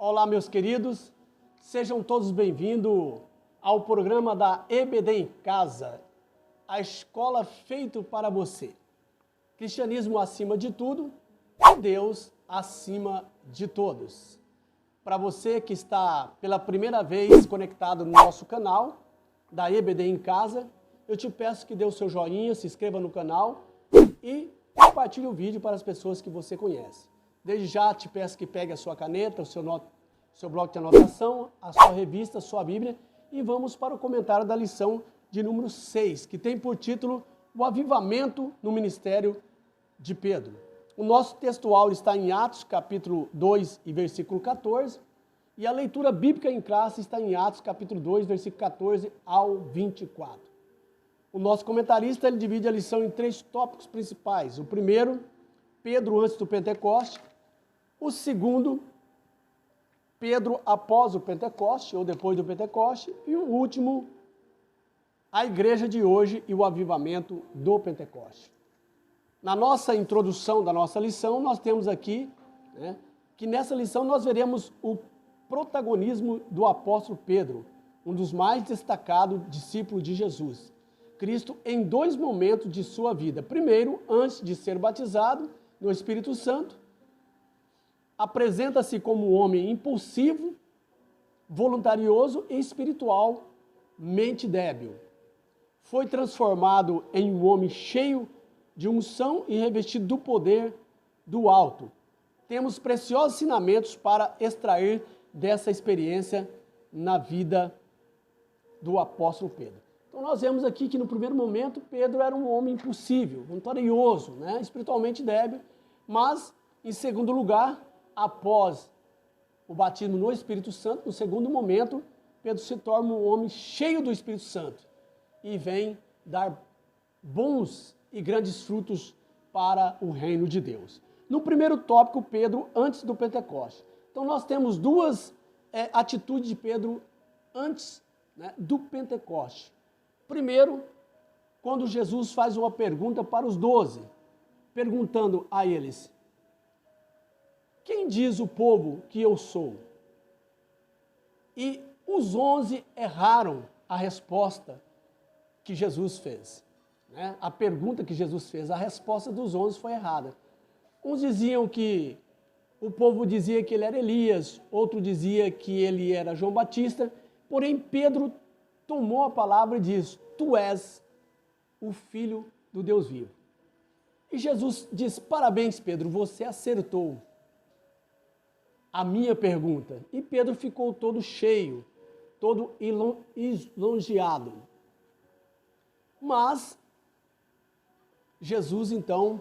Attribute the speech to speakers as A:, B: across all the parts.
A: Olá, meus queridos, sejam todos bem-vindos ao programa da EBD em Casa, a escola feita para você. Cristianismo acima de tudo e Deus acima de todos. Para você que está pela primeira vez conectado no nosso canal da EBD em Casa, eu te peço que dê o seu joinha, se inscreva no canal e compartilhe o vídeo para as pessoas que você conhece. Desde já te peço que pegue a sua caneta, o seu bloco de anotação, a sua revista, a sua Bíblia e vamos para o comentário da lição de número 6, que tem por título O Avivamento no Ministério de Pedro. O nosso textual está em Atos, capítulo 2 e versículo 14, e a leitura bíblica em classe está em Atos, capítulo 2, versículo 14 ao 24. O nosso comentarista ele divide a lição em 3 tópicos principais. O primeiro, Pedro antes do Pentecoste. O segundo, Pedro após o Pentecoste, ou depois do Pentecoste. E o último, a igreja de hoje e o avivamento do Pentecoste. Na nossa introdução da nossa lição, nós temos aqui, que nessa lição nós veremos o protagonismo do apóstolo Pedro, um dos mais destacados discípulos de Jesus Cristo, em 2 momentos de sua vida. Primeiro, antes de ser batizado no Espírito Santo, apresenta-se como um homem impulsivo, voluntarioso e espiritualmente débil. Foi transformado em um homem cheio de unção e revestido do poder do alto. Temos preciosos ensinamentos para extrair dessa experiência na vida do apóstolo Pedro. Então nós vemos aqui que no primeiro momento Pedro era um homem impulsivo, voluntarioso, espiritualmente débil, mas em segundo lugar, após o batismo no Espírito Santo, no segundo momento, Pedro se torna um homem cheio do Espírito Santo e vem dar bons e grandes frutos para o reino de Deus. No primeiro tópico, Pedro antes do Pentecoste. Então nós temos 2 atitudes de Pedro antes do Pentecoste. Primeiro, quando Jesus faz uma pergunta para os 12, perguntando a eles: quem diz o povo que eu sou? E os 11 erraram a resposta que Jesus fez. A pergunta que Jesus fez, a resposta dos 11 foi errada. Uns diziam que o povo dizia que ele era Elias, outro dizia que ele era João Batista, porém Pedro tomou a palavra e diz: tu és o Filho do Deus vivo. E Jesus diz: parabéns, Pedro, você acertou a minha pergunta. E Pedro ficou todo cheio, todo lisonjeado. Mas Jesus então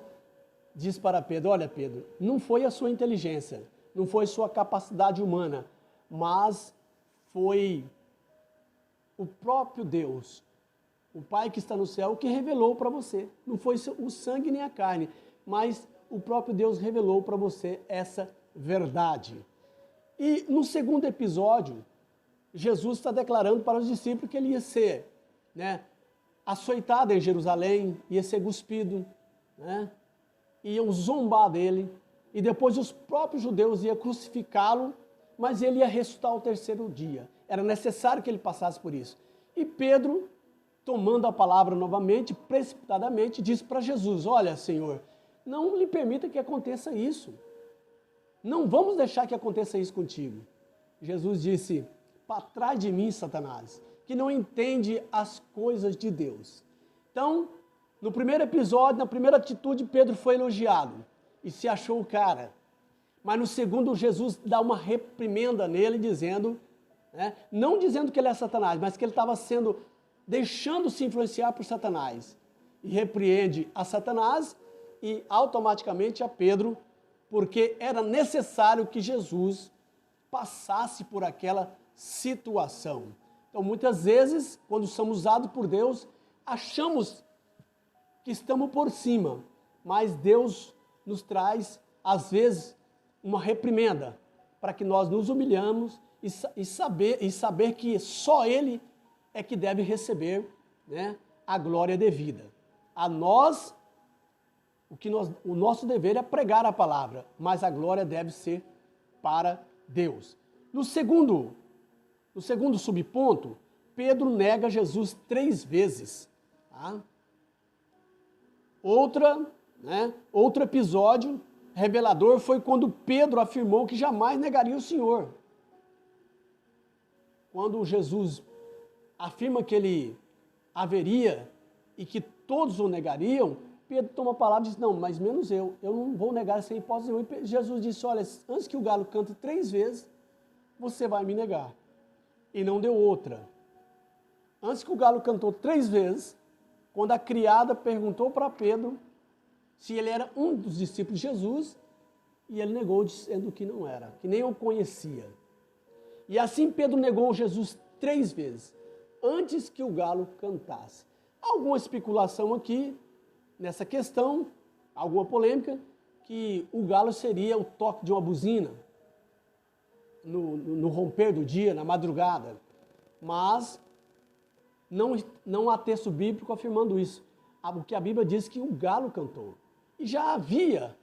A: diz para Pedro: olha, Pedro, não foi a sua inteligência, não foi sua capacidade humana, mas foi o próprio Deus, o Pai que está no céu, que revelou para você. Não foi o sangue nem a carne, mas o próprio Deus revelou para você essa verdade. E no segundo episódio, Jesus está declarando para os discípulos que ele ia ser açoitado em Jerusalém, ia ser cuspido, iam zombar dele, e depois os próprios judeus iam crucificá-lo, mas ele ia ressuscitar ao 3º dia. Era necessário que ele passasse por isso. E Pedro, tomando a palavra novamente, precipitadamente, disse para Jesus: olha, Senhor, não lhe permita que aconteça isso. Não vamos deixar que aconteça isso contigo. Jesus disse: para trás de mim, Satanás, que não entende as coisas de Deus. Então, no primeiro episódio, na primeira atitude, Pedro foi elogiado e se achou o cara. Mas no segundo, Jesus dá uma reprimenda nele, dizendo, não dizendo que ele é Satanás, mas que ele estava deixando-se influenciar por Satanás. E repreende a Satanás e automaticamente a Pedro, porque era necessário que Jesus passasse por aquela situação. Então, muitas vezes, quando somos usados por Deus, achamos que estamos por cima, mas Deus nos traz, às vezes, uma reprimenda, para que nós nos humilhamos e saber que só Ele é que deve receber a glória devida. A nós, o nosso dever é pregar a palavra, mas a glória deve ser para Deus. No segundo subponto, Pedro nega Jesus 3 vezes. Tá? Outro episódio revelador foi quando Pedro afirmou que jamais negaria o Senhor. Quando Jesus afirma que ele haveria e que todos o negariam, Pedro toma a palavra e diz, não, mas menos eu não vou negar sem hipótese nenhuma. E Jesus disse, olha, antes que o galo cante 3 vezes, você vai me negar. E não deu outra. Antes que o galo cantou 3 vezes, quando a criada perguntou para Pedro se ele era um dos discípulos de Jesus, e ele negou dizendo que não era, que nem o conhecia. E assim Pedro negou Jesus 3 vezes, antes que o galo cantasse. Alguma especulação aqui, nessa questão, alguma polêmica, que o galo seria o toque de uma buzina, no romper do dia, na madrugada. Mas não há texto bíblico afirmando isso. O que a Bíblia diz que o galo cantou. E já havia,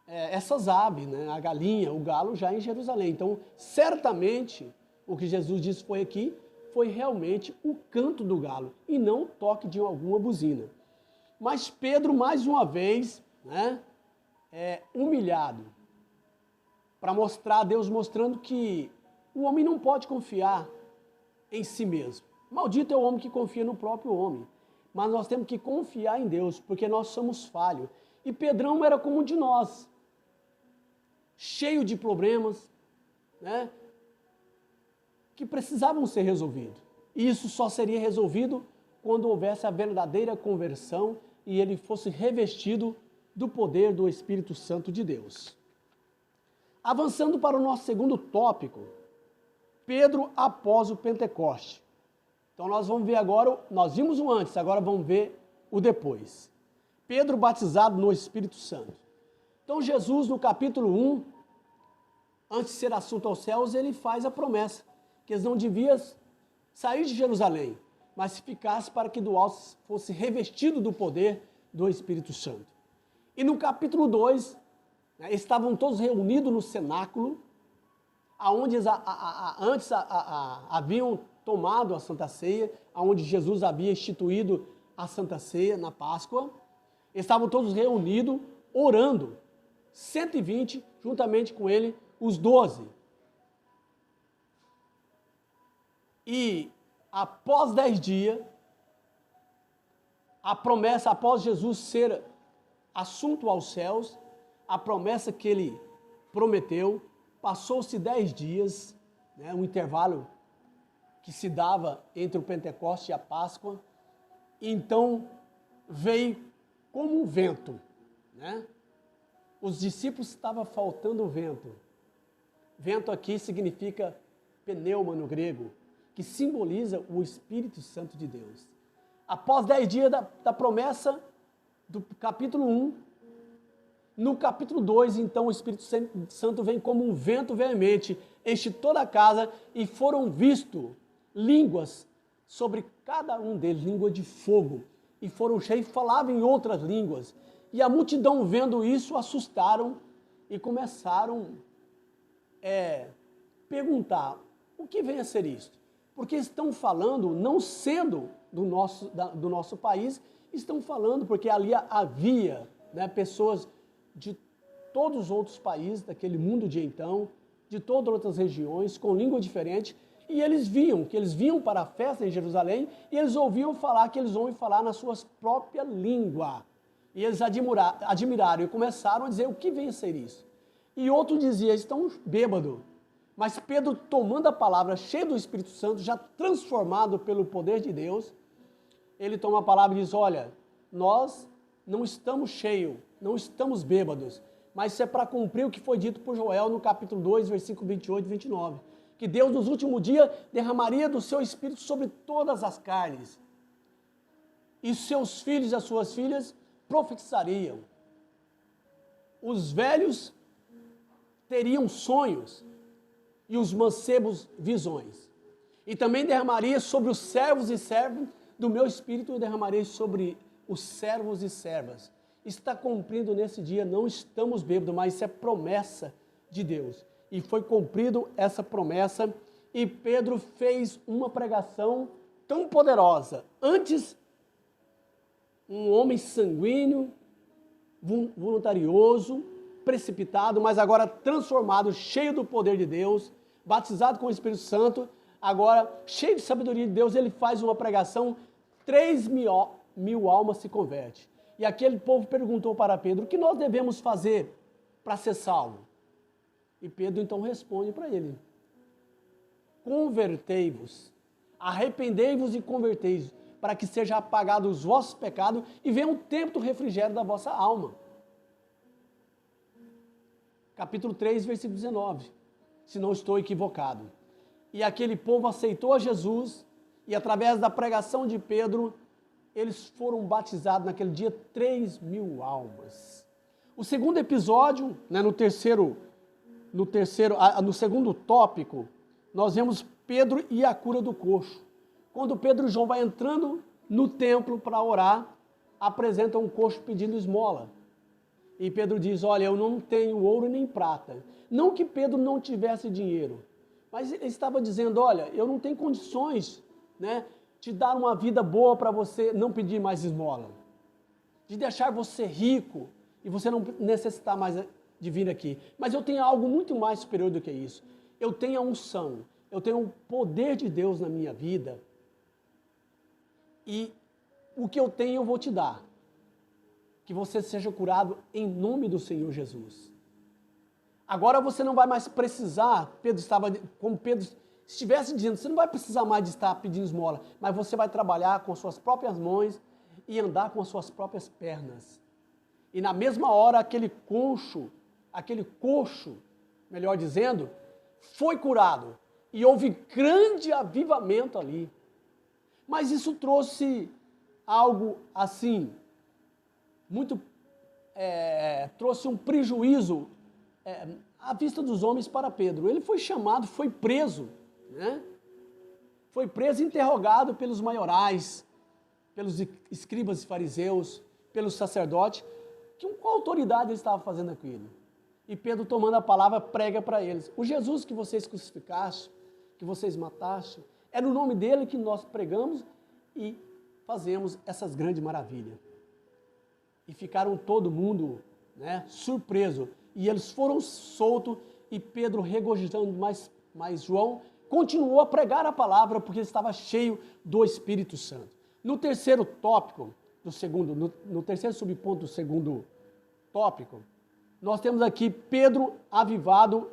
A: essas aves, a galinha, o galo já em Jerusalém. Então, certamente, o que Jesus disse foi realmente o canto do galo, e não o toque de alguma buzina. Mas Pedro, mais uma vez, humilhado, para mostrar a Deus, mostrando que o homem não pode confiar em si mesmo. Maldito é o homem que confia no próprio homem. Mas nós temos que confiar em Deus, porque nós somos falhos. E Pedrão era como um de nós, cheio de problemas, que precisavam ser resolvidos. E isso só seria resolvido quando houvesse a verdadeira conversão e ele fosse revestido do poder do Espírito Santo de Deus. Avançando para o nosso segundo tópico, Pedro após o Pentecoste. Então nós vamos ver agora, nós vimos o antes, agora vamos ver o depois. Pedro batizado no Espírito Santo. Então Jesus, no capítulo 1, antes de ser assunto aos céus, ele faz a promessa que eles não deviam sair de Jerusalém, mas se ficasse para que do alto fosse revestido do poder do Espírito Santo. E no capítulo 2, estavam todos reunidos no cenáculo, onde antes haviam tomado a Santa Ceia, onde Jesus havia instituído a Santa Ceia na Páscoa. Estavam todos reunidos, orando, 120, juntamente com ele, os 12. E após 10 dias, a promessa, após Jesus ser assunto aos céus, a promessa que ele prometeu, passou-se 10 dias, um intervalo que se dava entre o Pentecoste e a Páscoa, e então veio como um vento, Os discípulos estavam faltando vento. Vento aqui significa pneuma no grego, que simboliza o Espírito Santo de Deus. Após 10 dias da promessa do capítulo 1, no capítulo 2, então, o Espírito Santo vem como um vento veemente, enche toda a casa, e foram vistos línguas sobre cada um deles, língua de fogo, e foram cheios, falavam em outras línguas. E a multidão, vendo isso, assustaram e começaram a perguntar, o que vem a ser isto? Porque estão falando, não sendo do nosso país, estão falando porque ali havia pessoas de todos os outros países daquele mundo de então, de todas as outras regiões, com língua diferente, e eles vinham para a festa em Jerusalém, e eles ouviam falar que eles vão falar nas suas próprias línguas. E eles admiraram e começaram a dizer, o que vem a ser isso? E outro dizia, estão bêbados. Mas Pedro, tomando a palavra, cheio do Espírito Santo, já transformado pelo poder de Deus, ele toma a palavra e diz, olha, nós não estamos cheios, não estamos bêbados, mas isso é para cumprir o que foi dito por Joel no capítulo 2, versículo 28 e 29, que Deus nos últimos dias derramaria do seu Espírito sobre todas as carnes, e seus filhos e as suas filhas profetizariam, os velhos teriam sonhos, e os mancebos visões. E também derramaria sobre os servos e servas do meu Espírito, eu derramarei sobre os servos e servas. Está cumprindo nesse dia, não estamos bêbados, mas isso é promessa de Deus. e foi cumprido essa promessa, e Pedro fez uma pregação tão poderosa. Antes, um homem sanguíneo, voluntarioso, precipitado, mas agora transformado, cheio do poder de Deus, batizado com o Espírito Santo, agora cheio de sabedoria de Deus, ele faz uma pregação, 3.000 almas se convertem. E aquele povo perguntou para Pedro: o que nós devemos fazer para ser salvo? E Pedro então responde para ele: convertei-vos, arrependei-vos e convertei-vos, para que seja apagado os vossos pecados e venha um tempo do refrigério da vossa alma. Capítulo 3, versículo 19, se não estou equivocado. E aquele povo aceitou a Jesus, e através da pregação de Pedro, eles foram batizados naquele dia 3.000 almas. O segundo episódio, né, no segundo tópico, nós vemos Pedro e a cura do coxo. Quando Pedro e João vai entrando no templo para orar, apresentam um coxo pedindo esmola. E Pedro diz: olha, eu não tenho ouro nem prata. Não que Pedro não tivesse dinheiro, mas ele estava dizendo: olha, eu não tenho condições, né, de dar uma vida boa para você não pedir mais esmola, de deixar você rico e você não necessitar mais de vir aqui. Mas eu tenho algo muito mais superior do que isso. Eu tenho a unção, eu tenho o poder de Deus na minha vida, e o que eu tenho eu vou te dar. Que você seja curado em nome do Senhor Jesus. Agora você não vai mais precisar, como Pedro estivesse dizendo, você não vai precisar mais de estar pedindo esmola, mas você vai trabalhar com suas próprias mãos e andar com as suas próprias pernas. E na mesma hora aquele coxo, melhor dizendo, foi curado. E houve grande avivamento ali. Mas isso trouxe algo assim, trouxe um prejuízo à vista dos homens para Pedro. Ele foi chamado, foi preso, né? Foi preso e interrogado pelos maiorais, pelos escribas e fariseus, pelos sacerdotes, com qual autoridade ele estava fazendo aquilo. E Pedro, tomando a palavra, prega para eles: o Jesus que vocês crucificaste, que vocês mataste, é no nome dele que nós pregamos e fazemos essas grandes maravilhas. E ficaram todo mundo, né, surpreso. E eles foram soltos, e Pedro, regozijando, mas João continuou a pregar a palavra, porque ele estava cheio do Espírito Santo. No terceiro tópico, no terceiro subponto do segundo tópico, nós temos aqui Pedro avivado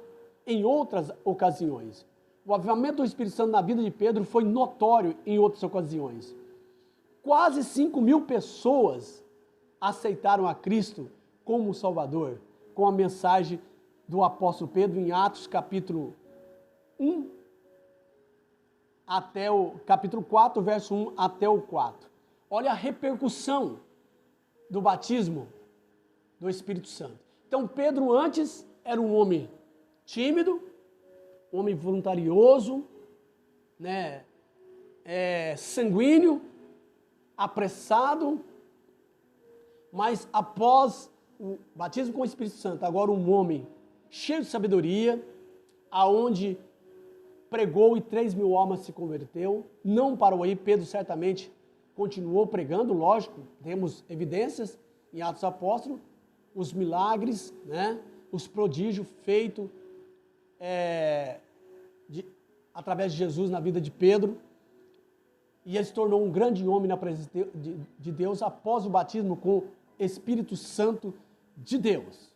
A: em outras ocasiões. O avivamento do Espírito Santo na vida de Pedro foi notório em outras ocasiões. Quase 5.000 pessoas aceitaram a Cristo como Salvador, com a mensagem do apóstolo Pedro em Atos capítulo 1 até o capítulo 4, verso 1 até o 4. Olha a repercussão do batismo do Espírito Santo. Então Pedro antes era um homem tímido, um homem voluntarioso, né, sanguíneo, apressado, mas após o batismo com o Espírito Santo, agora um homem cheio de sabedoria, aonde pregou e 3.000 almas se converteu. Não parou aí, Pedro certamente continuou pregando, lógico, temos evidências em Atos Apóstolos, os milagres, né, os prodígios feitos através de Jesus na vida de Pedro, e ele se tornou um grande homem na presença de Deus após o batismo com o Espírito Santo de Deus.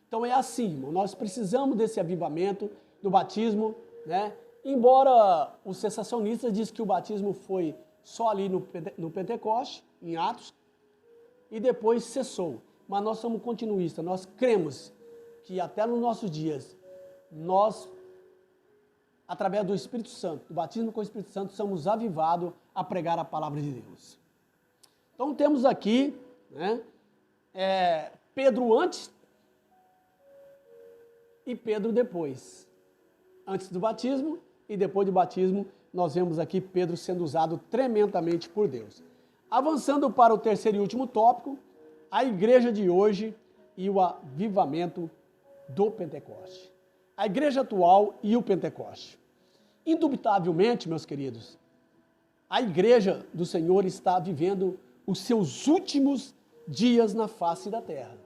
A: Então é assim, irmão, nós precisamos desse avivamento do batismo, né? Embora os sensacionistas dizem que o batismo foi só ali no Pentecoste, em Atos, e depois cessou. Mas nós somos continuistas, nós cremos que até nos nossos dias, nós, através do Espírito Santo, do batismo com o Espírito Santo, somos avivados a pregar a palavra de Deus. Então temos aqui, né, Pedro antes e Pedro depois. Antes do batismo e depois do batismo, nós vemos aqui Pedro sendo usado tremendamente por Deus. Avançando para o terceiro e último tópico, a igreja de hoje e o avivamento do Pentecoste. a igreja atual e o Pentecoste. Indubitavelmente, meus queridos, a igreja do Senhor está vivendo os seus últimos dias na face da terra.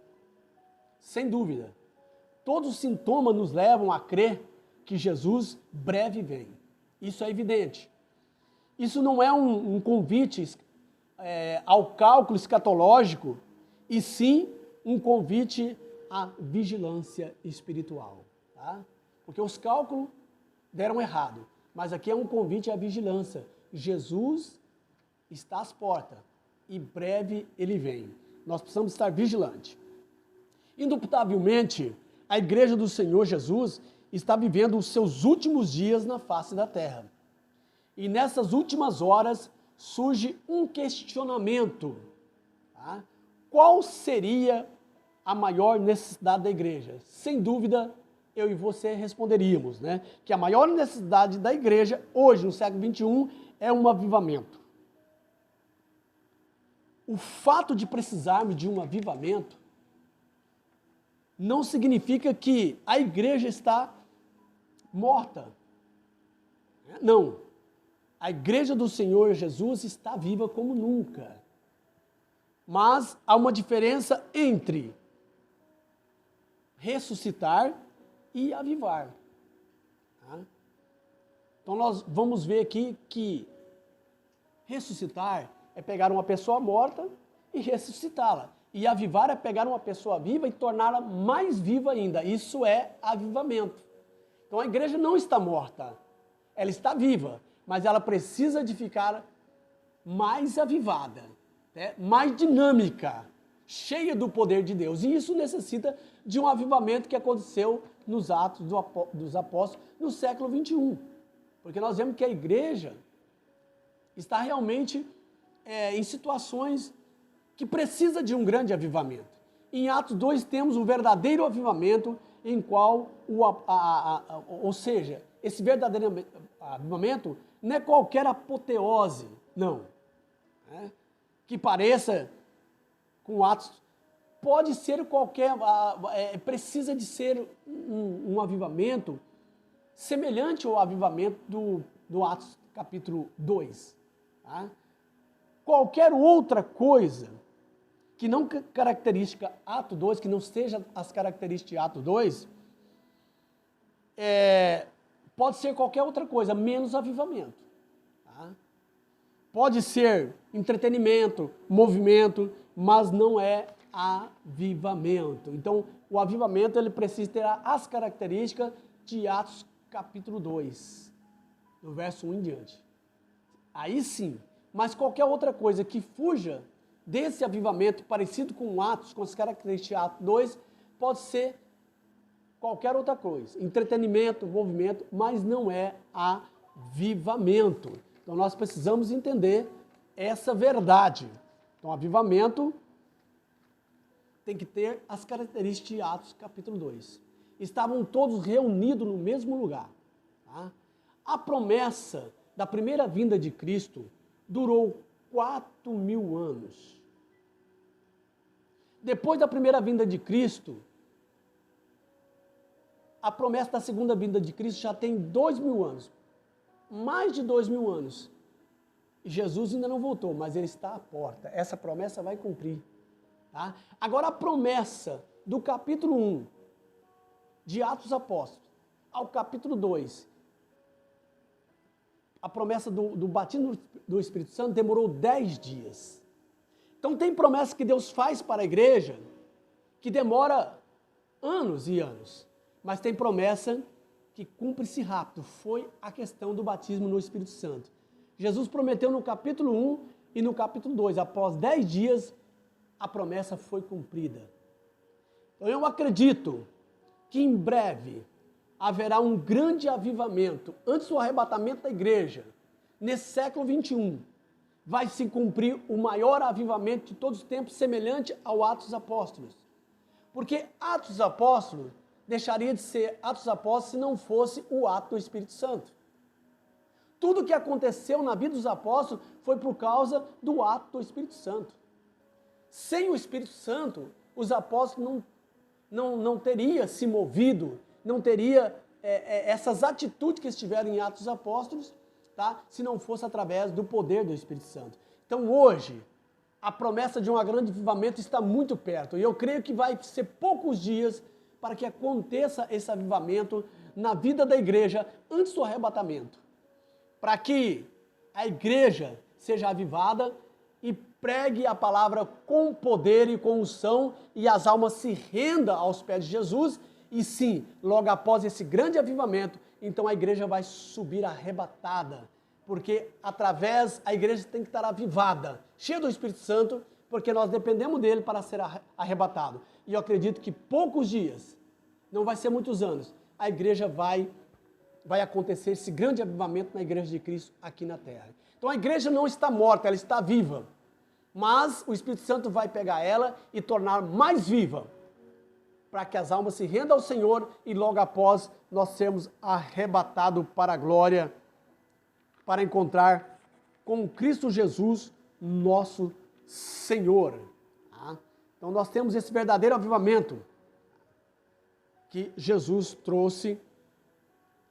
A: Sem dúvida. Todos os sintomas nos levam a crer que Jesus breve vem. Isso é evidente. Isso não é um convite ao cálculo escatológico, e sim um convite à vigilância espiritual. Tá? Porque os cálculos deram errado, mas aqui é um convite à vigilância. Jesus está às portas e breve ele vem. Nós precisamos estar vigilantes. Indubitavelmente, a igreja do Senhor Jesus está vivendo os seus últimos dias na face da terra. E nessas últimas horas surge um questionamento. Tá? Qual seria a maior necessidade da igreja? Sem dúvida, eu e você responderíamos, né? Que a maior necessidade da igreja hoje, no século XXI, é um avivamento. O fato de precisarmos de um avivamento não significa que a igreja está morta. Não. A igreja do Senhor Jesus está viva como nunca. Mas há uma diferença entre ressuscitar e avivar. Tá? Então nós vamos ver aqui que ressuscitar é pegar uma pessoa morta e ressuscitá-la. E avivar é pegar uma pessoa viva e torná-la mais viva ainda. Isso é avivamento. Então a igreja não está morta, ela está viva, mas ela precisa de ficar mais avivada, né? Mais dinâmica, cheia do poder de Deus. E isso necessita de um avivamento que aconteceu nos Atos dos Apóstolos no século XXI. Porque nós vemos que a igreja está realmente em situações que precisa de um grande avivamento. Em Atos 2 temos um verdadeiro avivamento em qual, ou seja, esse verdadeiro avivamento não é qualquer apoteose, não. Né? Que pareça com Atos, pode ser qualquer, precisa de ser um avivamento semelhante ao avivamento do Atos capítulo 2. Tá? Qualquer outra coisa que não caracteriza Ato 2, que não seja as características de Ato 2, pode ser qualquer outra coisa, menos avivamento. Tá? Pode ser entretenimento, movimento, mas não é avivamento. Então, o avivamento ele precisa ter as características de Atos capítulo 2, do verso 1 em diante. Aí sim, mas qualquer outra coisa que fuja desse avivamento parecido com Atos, com as características de Atos 2, pode ser qualquer outra coisa, entretenimento, movimento, mas não é avivamento. Então nós precisamos entender essa verdade. Então avivamento tem que ter as características de Atos capítulo 2. Estavam todos reunidos no mesmo lugar. Tá? A promessa da primeira vinda de Cristo durou 4.000 anos. Depois da primeira vinda de Cristo, a promessa da segunda vinda de Cristo já tem 2.000 anos. Mais de 2.000 anos. Jesus ainda não voltou, mas ele está à porta. Essa promessa vai cumprir. Tá? Agora a promessa do capítulo 1 de Atos dos Apóstolos ao capítulo 2, a promessa do batismo do Espírito Santo demorou 10 dias. Então tem promessa que Deus faz para a igreja que demora anos e anos, mas tem promessa que cumpre-se rápido. Foi a questão do batismo no Espírito Santo. Jesus prometeu no capítulo 1 e no capítulo 2, após 10 dias, a promessa foi cumprida. Então eu acredito que em breve haverá um grande avivamento. Antes do arrebatamento da igreja, nesse século XXI, vai se cumprir o maior avivamento de todos os tempos, semelhante ao Atos dos Apóstolos. Porque Atos dos Apóstolos deixaria de ser Atos dos Apóstolos se não fosse o ato do Espírito Santo. Tudo o que aconteceu na vida dos apóstolos foi por causa do ato do Espírito Santo. Sem o Espírito Santo, os apóstolos não teriam se movido, não teria essas atitudes que estiveram em Atos dos Apóstolos, tá? Se não fosse através do poder do Espírito Santo. Então hoje, a promessa de um grande avivamento está muito perto. E eu creio que vai ser poucos dias para que aconteça esse avivamento na vida da igreja antes do arrebatamento. Para que a igreja seja avivada e pregue a palavra com poder e com unção e as almas se rendam aos pés de Jesus. E sim, logo após esse grande avivamento, então a igreja vai subir arrebatada. Porque através, a igreja tem que estar avivada, cheia do Espírito Santo, porque nós dependemos dele para ser arrebatado. E eu acredito que poucos dias, não vai ser muitos anos, a igreja vai acontecer esse grande avivamento na igreja de Cristo aqui na terra. Então a igreja não está morta, ela está viva. Mas o Espírito Santo vai pegar ela e tornar mais viva, para que as almas se rendam ao Senhor e logo após nós sermos arrebatados para a glória, para encontrar com Cristo Jesus, nosso Senhor. Tá? Então nós temos esse verdadeiro avivamento que Jesus trouxe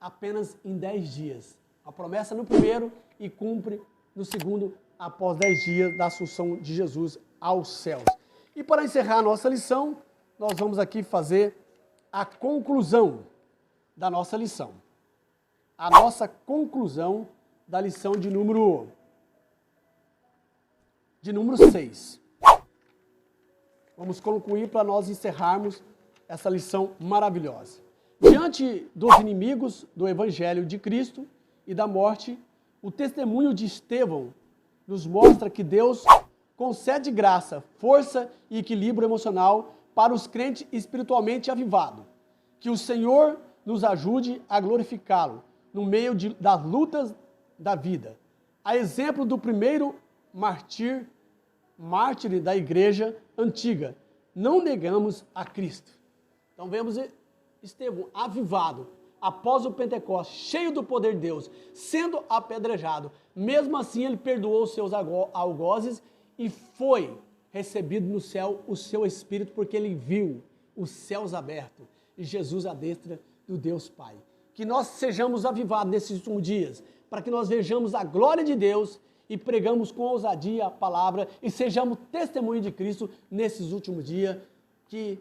A: apenas em 10 dias. A promessa no primeiro e cumpre no segundo, após 10 dias da assunção de Jesus aos céus. E para encerrar a nossa lição, nós vamos aqui fazer a conclusão da nossa lição. A nossa conclusão da lição de número 6. Vamos concluir para nós encerrarmos essa lição maravilhosa. Diante dos inimigos do Evangelho de Cristo e da morte, o testemunho de Estevão nos mostra que Deus concede graça, força e equilíbrio emocional para os crentes espiritualmente avivados. Que o Senhor nos ajude a glorificá-lo no meio das lutas da vida. A exemplo do primeiro mártir da igreja antiga, não negamos a Cristo. Então vemos Estevão avivado, após o Pentecostes, cheio do poder de Deus, sendo apedrejado. Mesmo assim ele perdoou os seus algozes e foi recebido no céu o seu Espírito, porque ele viu os céus abertos e Jesus à destra do Deus Pai. Que nós sejamos avivados nesses últimos dias, para que nós vejamos a glória de Deus e pregamos com ousadia a palavra e sejamos testemunho de Cristo nesses últimos dias que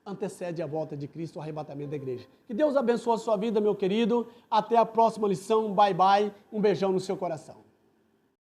A: antecede a volta de Cristo, o arrebatamento da igreja. Que Deus abençoe a sua vida, meu querido. Até a próxima lição. Bye, bye. Um beijão no seu coração.